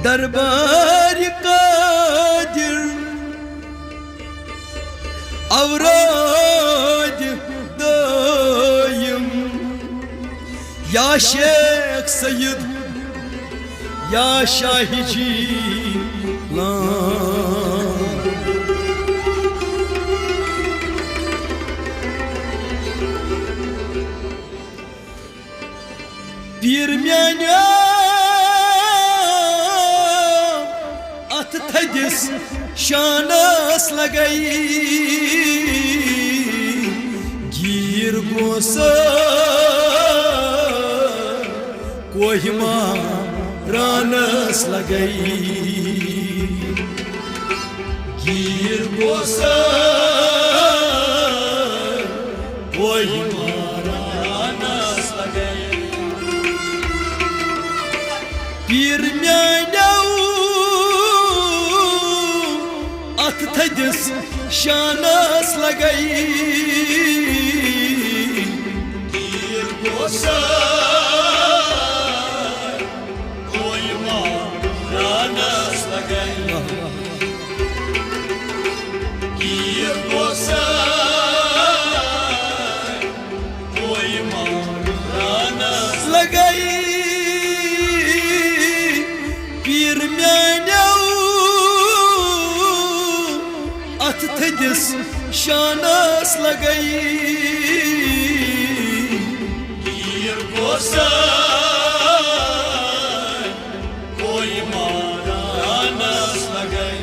दरबार कादिर अवराज दायम या शेख सैयद या शाही जी पीर म्यान्या अत थदिस शानस लगई गिर गोसा कोहिमा रानस लगई गिर गोसा कोहिमा रानस लगई पीर म्यान्याव अत थदिस शानस लगई गिर गोसा कोहिमा रानस लगई गिर गोसा कोहिमा रानस लगई पीर म्यान्याव अत थदिस शानस लगई गिर गोसा कोहिमा रानस लगई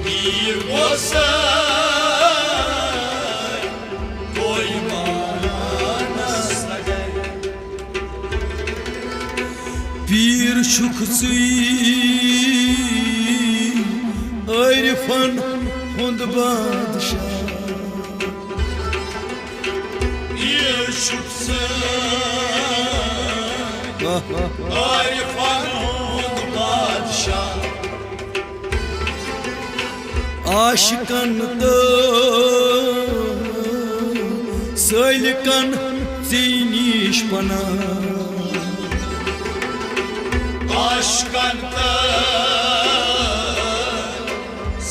गिर गोसा कोहिमा रानस लगई पीर शुखसी अरफन हुंद बादशाह पीर शुखसी अरफन हुंद बादशाह आशिकन तो सैलिकन नीश पना आशिकन तो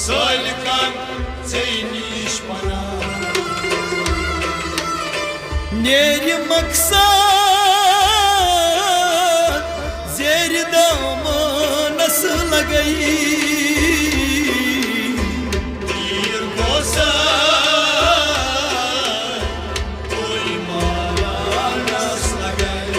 सैलिकन नीश पना नेर मकसद जेर दामनस लगई गिर गोसा कोहिमा रानस लगई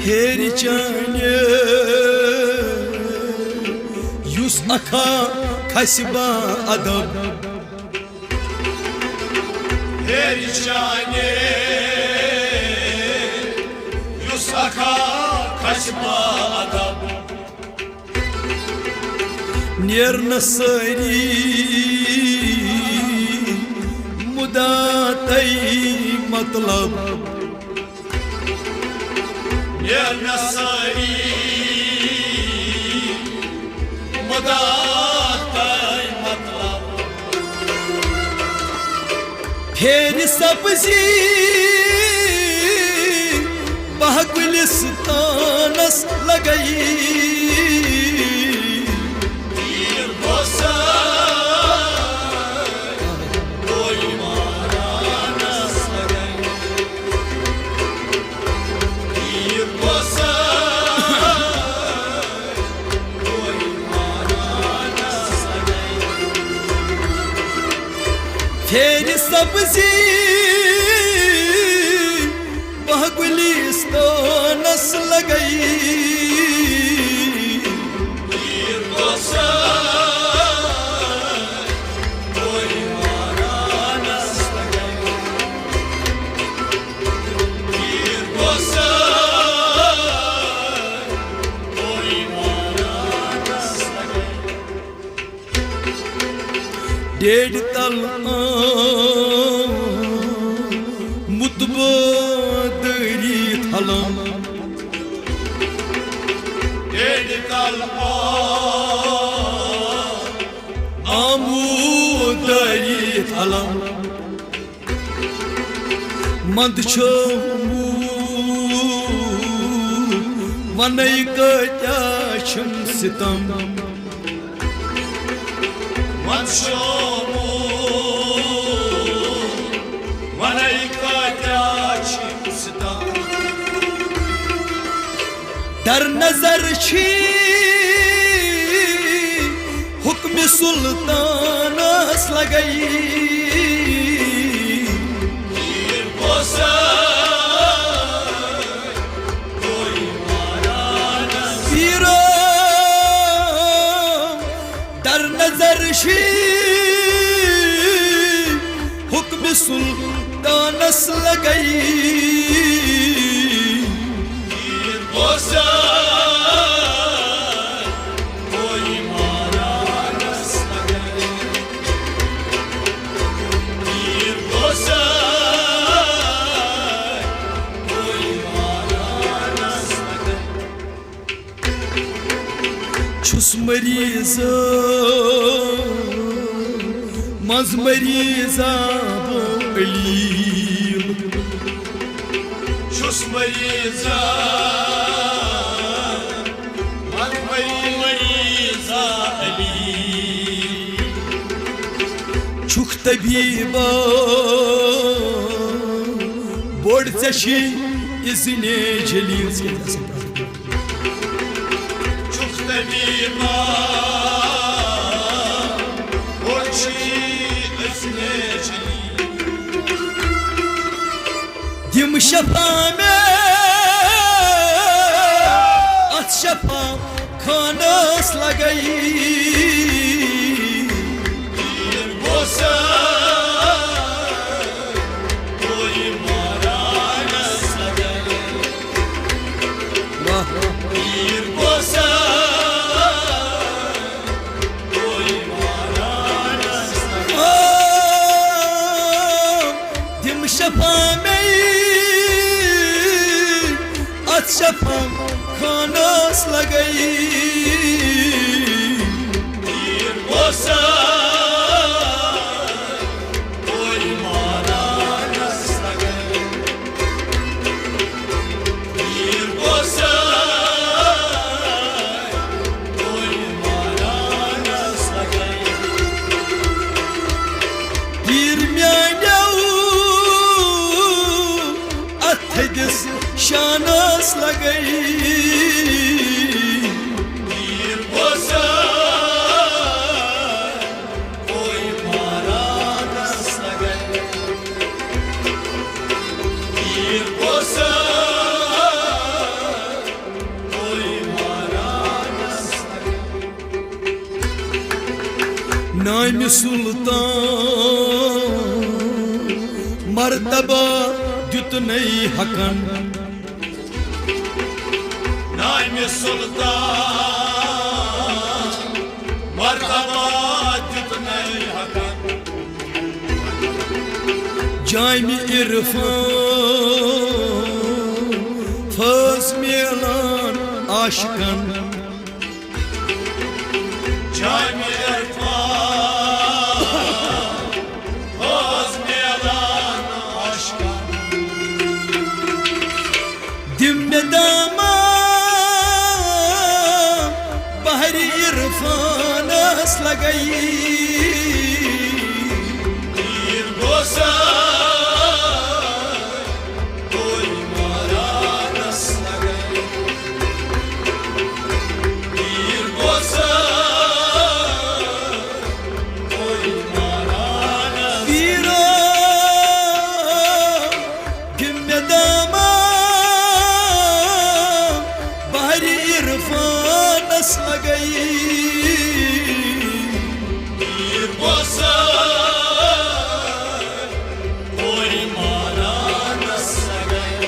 हेरि चान्य युस अखा खसबा अदब हेरि चान्य युस अखा खसबा अदब नेरन सारी मुदातई मतलब नेरन सारी मुदातई मतलब फेर सब्जी बहगुलिस्तानस लगई फेर सब्जी बहगुलिस्तानस लगई गिर गोसा डेढ़ तल मुतबो दरी थलम डेढ़ तल आमू दरी थलम मंद छो वनई क्या छम सितम मंशोमू वनई क्या छम सितम दर नजर छी हुक्म सुल्तानस लगई दरशी हुक्म सुल्तानस लगई कोई मारा नस लगई कोई मारा नस लगई छुस मरीज मज मरीजा अलीम छुस मरीजा मज मरीजा अलीम छुख तबीबा बोड़ चशी इज़ने जलील छुख तबीबा दिम शफा में अत शफा खानस लगई कोई मारा नस लगई कोई मारा नस दिम शफा में शफा खानस लगई कोई मारा नस लगई कोई मारा नस लगई पीर म्यान्यौ अथदिस शानस लगई कोई मारा नस लगई कोई मारा नस लगई नाम सुल्तान मर्तबा द्युत नहीं हकन नाम सुल्तान मर्तबा द्युत नहीं हकन जामि इरफान फज मिलान आशिकन जामि इरफान फज मिलान आशिकन दिम्मे दामा बहरी इरफानस लगई कोई मारा नस लगई कोई मारा नस पीरो दिम्मे दामा बहरी इरफानस लगई कोई मारा नस लगई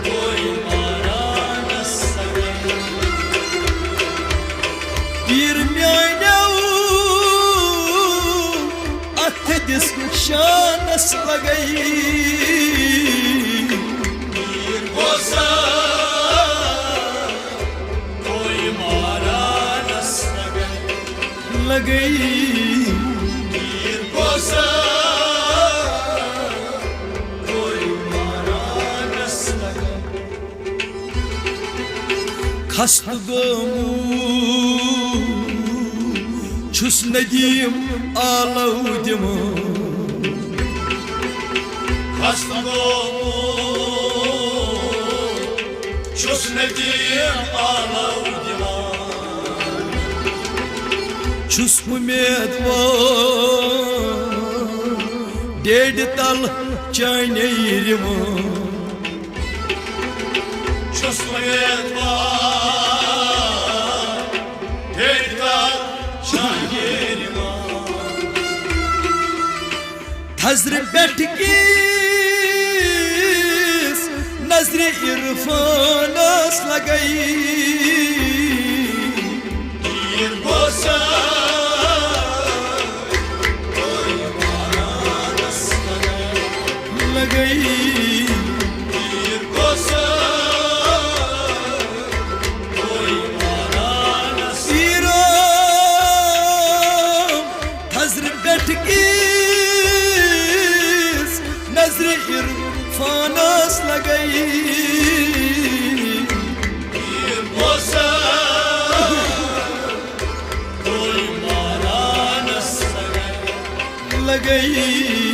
कोई मारा नस लगई खस्त गोमू छुस नदीम आलौ दिमो खस्त गोमू छुस नदीम आलौ दिमो छुस उम्मीदवार डेढ़ तल चाने रिमो छुस उम्मीदवार डेढ़ तल चाने रिमो हजर बैठ किस नजर इरफानस लगाई तीर बोसा लगाई तीर बोसा कोई मारा न सीरो हजर बैठ किस नजर इरफानस लगाई तीर बोसा कोई मारा न लगाई